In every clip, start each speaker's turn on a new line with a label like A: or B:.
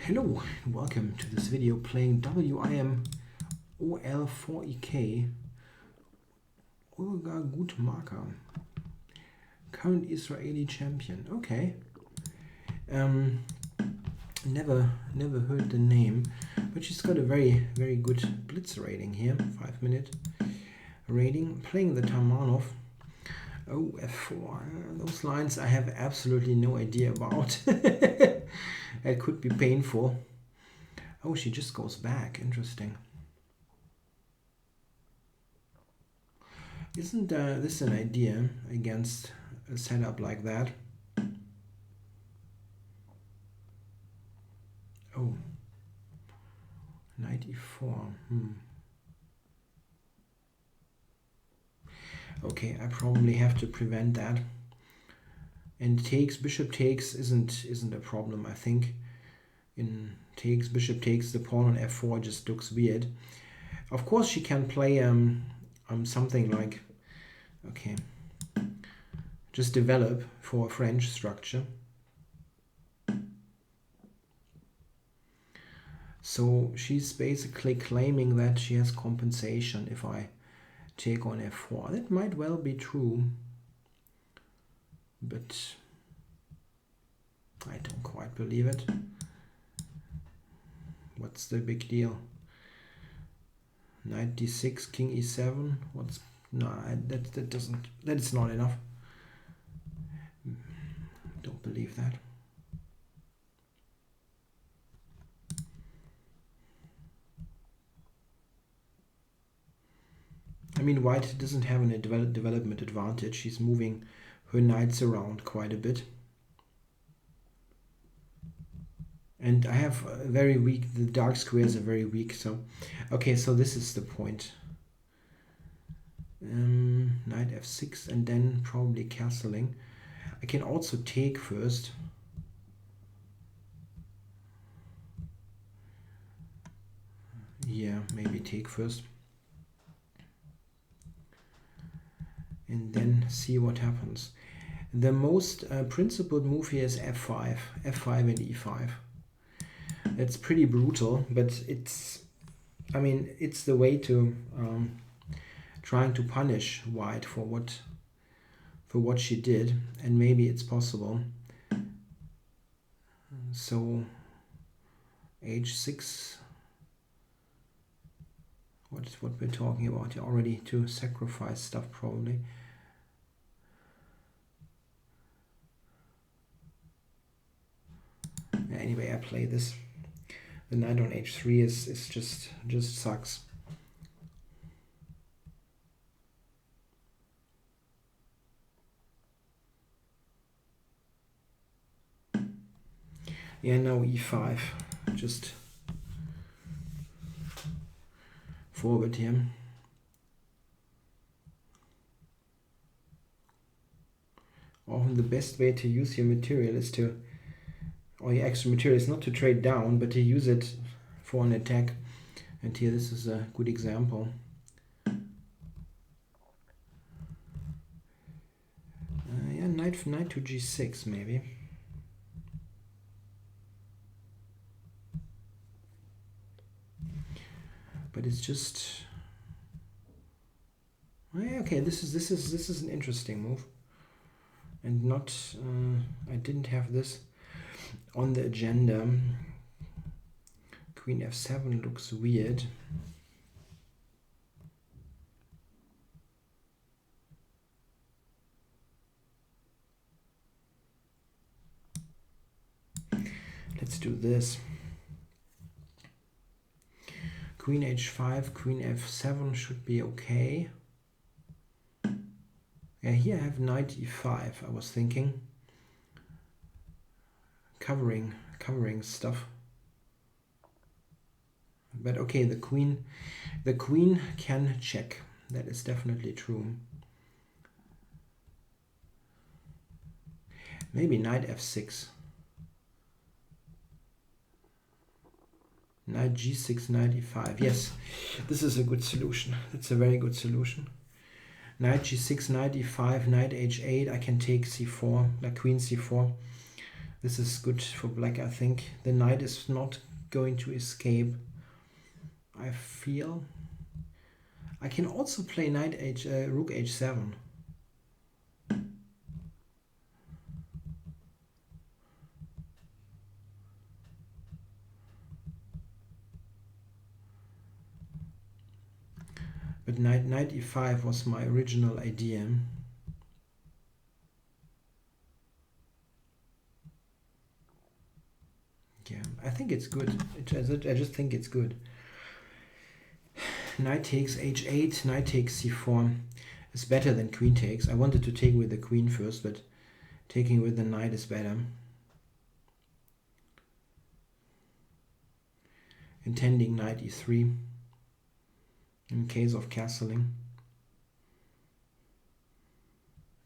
A: Hello and welcome to this video playing WIM ol4ik ol4ik, current Israeli champion. Okay. Never heard the name, but she's got a very good Blitz rating here, 5-minute rating, playing the Taimanov. Oh, f4. Those lines I have absolutely no idea about. It could be painful. Oh, she just goes back. Interesting. Isn't this an idea against a setup like that? Oh, knight e4. Okay, I probably have to prevent that. And takes, bishop takes isn't a problem, I think. In takes, bishop takes, the pawn on f4 just looks weird. Of course she can play something like, okay, just develop for a French structure. So she's basically claiming that she has compensation if I take on f4. That might well be true, but I don't quite believe it. What's the big deal? Knight d6, king e7. What's that is not enough. Don't believe that. I mean, white doesn't have a development advantage. She's moving her knights around quite a bit. And I have a very weak, the dark squares are very weak, so... Okay, so this is the point. Knight f6 and then probably castling. I can also take first. Yeah, maybe take first. And then see what happens. The most principled move here is f5 and e5. It's pretty brutal, but it's, I mean, it's the way to trying to punish white for what she did, and maybe it's possible. So h6, what we're talking about here, already to sacrifice stuff probably. Anyway, I play this. The knight on h3 is just sucks. Yeah, now e5, just forward here. Often the best way to use your material is to, or your extra material is not to trade down, but to use it for an attack. And here this is a good example. Yeah, knight to g6 maybe. But it's just, okay. This is an interesting move, and not. I didn't have this on the agenda. Queen f7 looks weird. Let's do this. Queen h5, queen f7 should be okay. Yeah, here I have knight e5. I was thinking covering stuff. But okay, the queen can check. That is definitely true. Maybe knight f6. Knight g6, knight e5. Yes, this is a good solution. It's a very good solution. Knight g6, knight e5, knight h8. I can take c4, like queen c4. This is good for black, I think. The knight is not going to escape, I feel. I can also play rook h7. But knight e5 was my original idea. Yeah, I think it's good. I just think it's good. Knight takes h8, knight takes c4 is better than queen takes. I wanted to take with the queen first, but taking with the knight is better. Intending knight e3 in case of castling.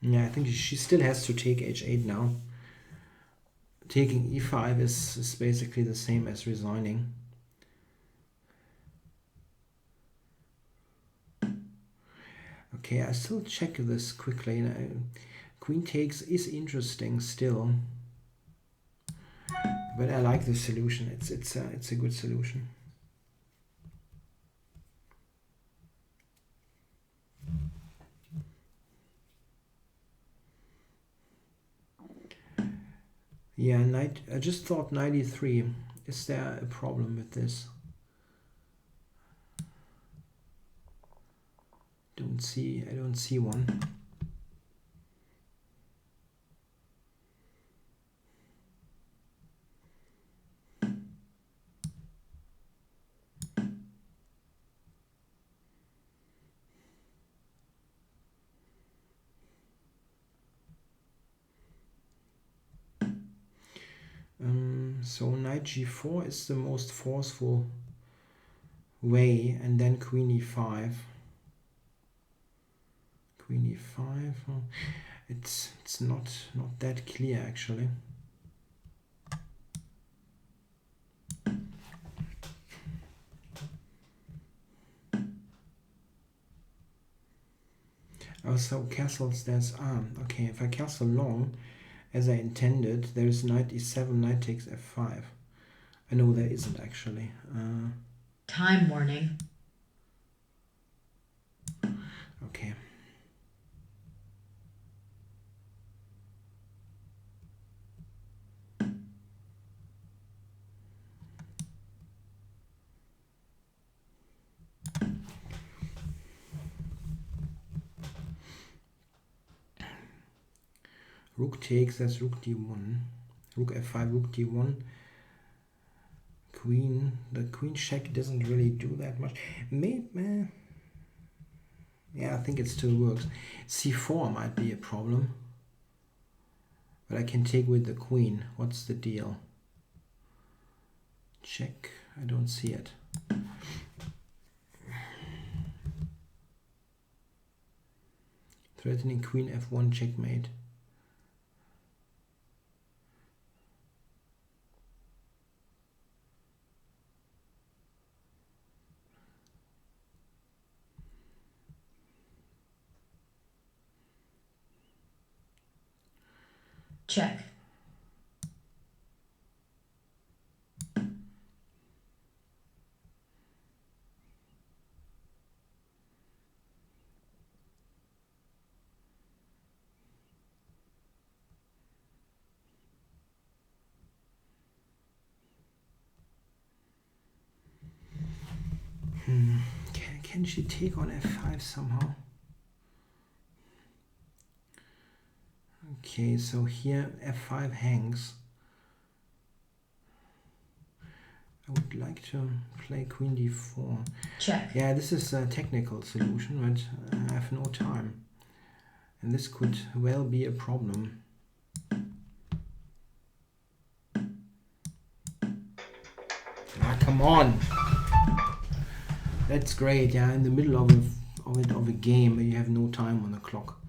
A: Yeah, I think she still has to take h8 now. Taking e5 is basically the same as resigning. Okay, I still check this quickly. Queen takes is interesting still, but I like the solution. It's a good solution. Yeah, I just thought knight e3. Is there a problem with this? I don't see one. So knight g4 is the most forceful way, and then queen e5. Queen e5. It's not that clear actually. Oh, so castles, there's okay, if I castle long as I intended, there's knight e7, knight takes f5. I know there isn't actually.
B: Time warning.
A: Okay. Rook takes, that's rook d1. Rook f5, rook d1. Queen, the queen check doesn't really do that much. Maybe, yeah, I think it still works. c4 might be a problem. But I can take with the queen. What's the deal? Check. I don't see it. Threatening queen f1 checkmate.
B: Check.
A: Can she take on f5 somehow? Okay, so here f5 hangs. I would like to play queen d4.
B: Check.
A: Yeah, this is a technical solution, but I have no time. And this could well be a problem. Ah, come on! That's great, yeah, in the middle of a game where you have no time on the clock.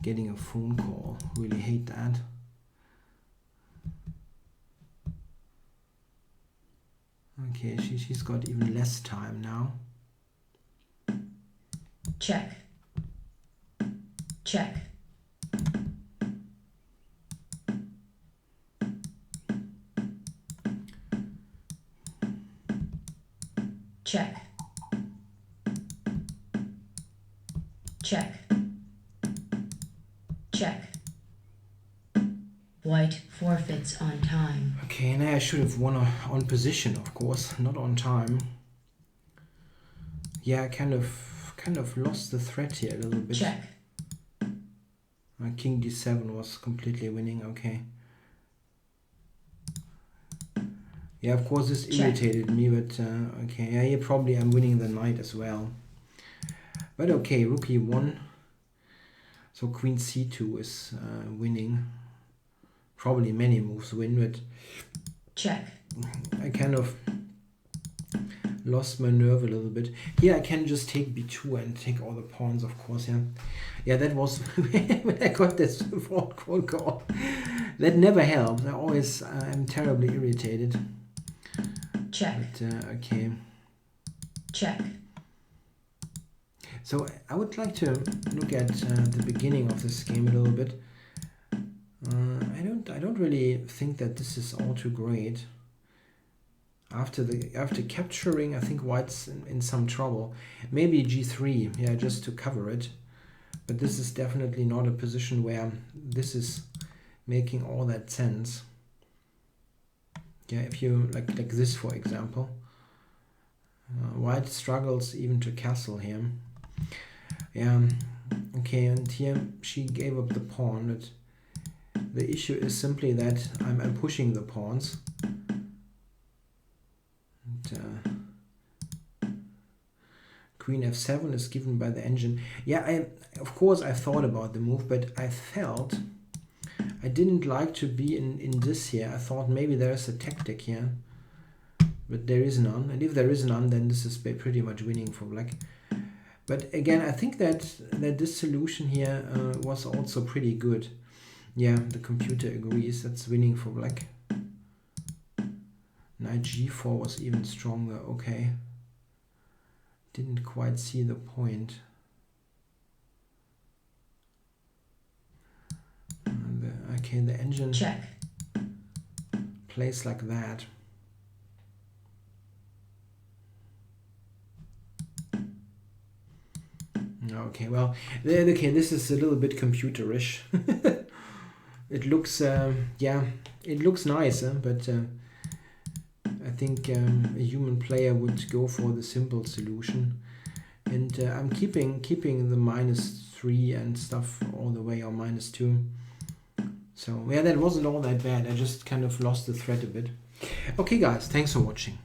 A: Getting a phone call, really hate that. Okay, she's got even less time now.
B: Check. Check. check, check, check. White forfeits on time.
A: Okay, now I should have won on position, of course, not on time. Yeah, I kind of lost the thread here a little bit.
B: Check,
A: King d7 was completely winning. Okay. Yeah, of course this irritated me, but okay. Yeah, here probably I'm winning the knight as well. But okay, rook e1. So queen c2 is winning. Probably many moves win, but
B: check,
A: I kind of lost my nerve a little bit. Here I can just take b2 and take all the pawns, of course. Yeah, that was when I got this fourth call. That never helps. I'm terribly irritated.
B: check,
A: But okay.
B: check,
A: So I would like to look at the beginning of this game a little bit. I don't really think that this is all too great. After capturing, I think white's in some trouble. Maybe g3, yeah, just to cover it. But this is definitely not a position where this is making all that sense. Yeah, if you like this, for example, white struggles even to castle here. Yeah, okay, and here she gave up the pawn. But the issue is simply that I'm pushing the pawns. And, queen f7 is given by the engine. Yeah, of course I thought about the move, but I felt I didn't like to be in this here. I thought maybe there's a tactic here, but there is none. And if there is none, then this is pretty much winning for black. But again, I think that this solution here was also pretty good. Yeah, the computer agrees that's winning for black. Knight g4 was even stronger. Okay. Didn't quite see the point. Okay, the engine
B: check,
A: plays like that. Okay, well, okay, this is a little bit computerish. It looks, yeah, it looks nice, but I think a human player would go for the simple solution. And I'm keeping the -3 and stuff all the way, or -2. So yeah, that wasn't all that bad. I just kind of lost the thread a bit. Okay guys, thanks for watching.